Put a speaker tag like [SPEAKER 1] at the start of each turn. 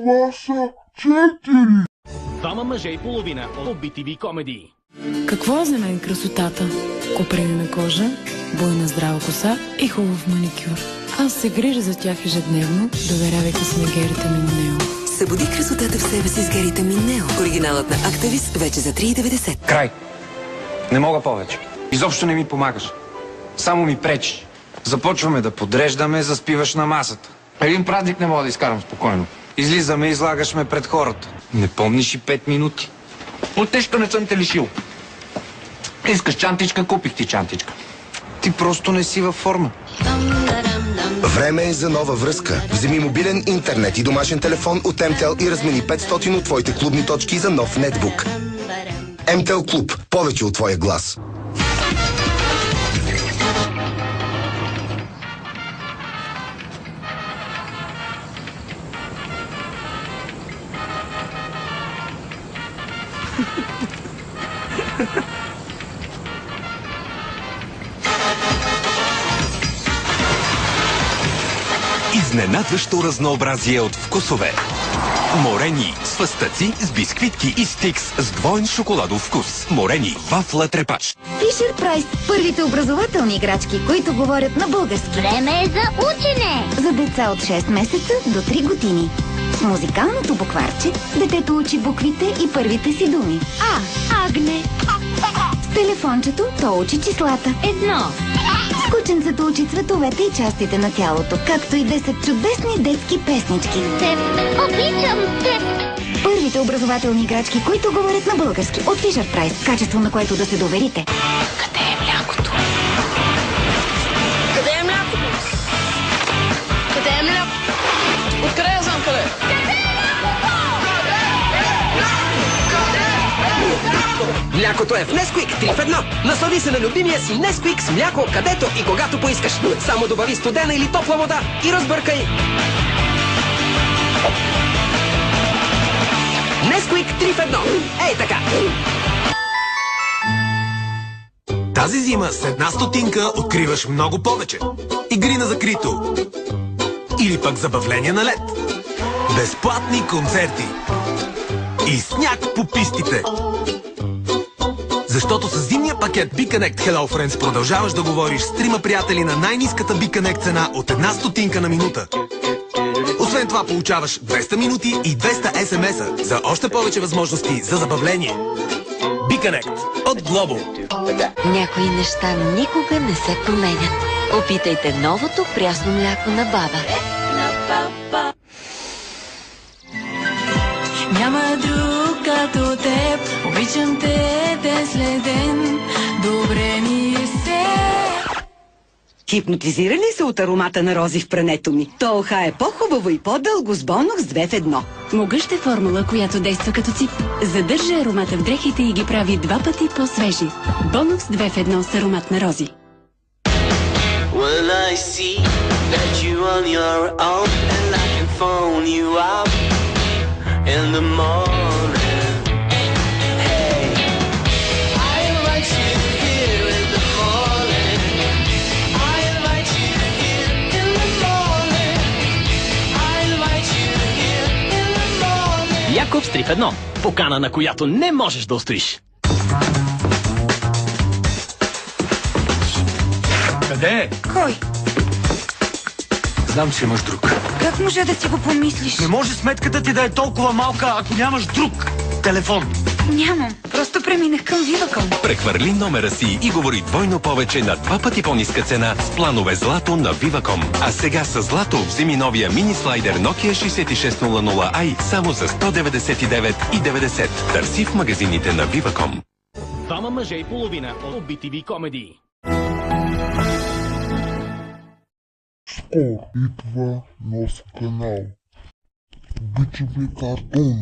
[SPEAKER 1] Това са 4.
[SPEAKER 2] Двама мъже и половина от BTV Comedy.
[SPEAKER 3] Какво е за мен красотата? Копрене на кожа, буйна здрава коса и хубав маникюр. Аз се грижа за тях ежедневно, доверявайки си на Геритамин Нео.
[SPEAKER 4] Събуди красотата в себе си с Геритамин Нео. Оригиналът на Актавис вече за 3,90.
[SPEAKER 5] Край. Не мога повече. Изобщо не ми помагаш. Само ми пречиш. Започваме да подреждаме, заспиваш на масата. Един празник не мога да изкарам спокойно. Излизаме, излагаш ме пред хората. Не помниш и 5 минути. От тежка не съм те лишил. Искаш чантичка, купих ти чантичка. Ти просто не си във форма.
[SPEAKER 6] Време е за нова връзка. Вземи мобилен интернет и домашен телефон от МТЕЛ и размени 500 от твоите клубни точки за нов нетбук. МТЕЛ Клуб. Повече от твоя глас.
[SPEAKER 7] Изненадващо разнообразие от вкусове. Морени с фъстъци, с бисквитки и стикс с двоен шоколадов вкус. Морени вафла трепач.
[SPEAKER 8] Фишер Прайс. Първите образователни играчки, които говорят на български.
[SPEAKER 9] Време е за учене!
[SPEAKER 8] За деца от 6 месеца до 3 години. С музикалното букварче детето учи буквите и първите си думи.
[SPEAKER 9] А. Агне.
[SPEAKER 8] С телефончето то учи числата.
[SPEAKER 9] 1.
[SPEAKER 8] С кученцето учи цветовете и частите на тялото, както и 10 чудесни детски песнички.
[SPEAKER 9] Теб. Обичам теб.
[SPEAKER 8] Първите образователни играчки, които говорят на български. От Фишер Прайс. Качество, на което да се доверите.
[SPEAKER 3] Къде е млякото?
[SPEAKER 10] Къде е млякото? Къде е млякото? Откъде я знам къде?
[SPEAKER 11] Млякото е в Несквик 3 в 1. Наслади се на любимия си Несквик с мляко, където и когато поискаш. Само добави студена или топла вода и разбъркай. Несквик 3 в 1. Ей така!
[SPEAKER 7] Тази зима с 1 стотинка откриваш много повече. Игри на закрито. Или пък забавления на лед. Безплатни концерти. И сняг по пистите. Защото с зимния пакет BeConnect Hello Friends продължаваш да говориш с 3 приятели на най-ниската BeConnect цена от 1 стотинка на минута. Освен това получаваш 200 минути и 200 SMS-а за още повече възможности за забавление. BeConnect от Globo.
[SPEAKER 4] Някои неща никога не се променят. Опитайте новото прясно мляко на баба.
[SPEAKER 3] Няма друг като теб, обичам те ден след ден, добре ми се.
[SPEAKER 12] Хипнотизирали се от аромата на рози в прането ми? Толха е по-хубаво и по-дълго с Бонокс 2 в 1.
[SPEAKER 13] Могъща формула, която действа като цип. Задържа аромата в дрехите и ги прави 2 пъти по-свежи. Бонокс 2 в 1 с аромат на рози.
[SPEAKER 14] When I see that you on your own and I can phone you up in the morning. Hey, I invite you here in the morning. I invite you here in the morning. I invite you here in the morning.
[SPEAKER 2] Якобс 3 в 1. Покана, на която не можеш да устоиш.
[SPEAKER 5] Къде е?
[SPEAKER 8] Кой?
[SPEAKER 5] Знам, че имаш друг.
[SPEAKER 8] Как може да си го помислиш?
[SPEAKER 5] Не може сметката ти да е толкова малка, ако нямаш друг телефон.
[SPEAKER 8] Нямам. Просто преминах към Viva.com.
[SPEAKER 7] Прехвърли номера си и говори двойно повече на 2 пъти по-ниска цена с планове Злато на Viva.com. А сега с Злато вземи новия мини слайдер Nokia 6600i само за 199,90. Търси в магазините на Viva.com.
[SPEAKER 2] Двама мъже и половина от BTV Comedy.
[SPEAKER 1] Скоро идва нов канал. BTV Картун.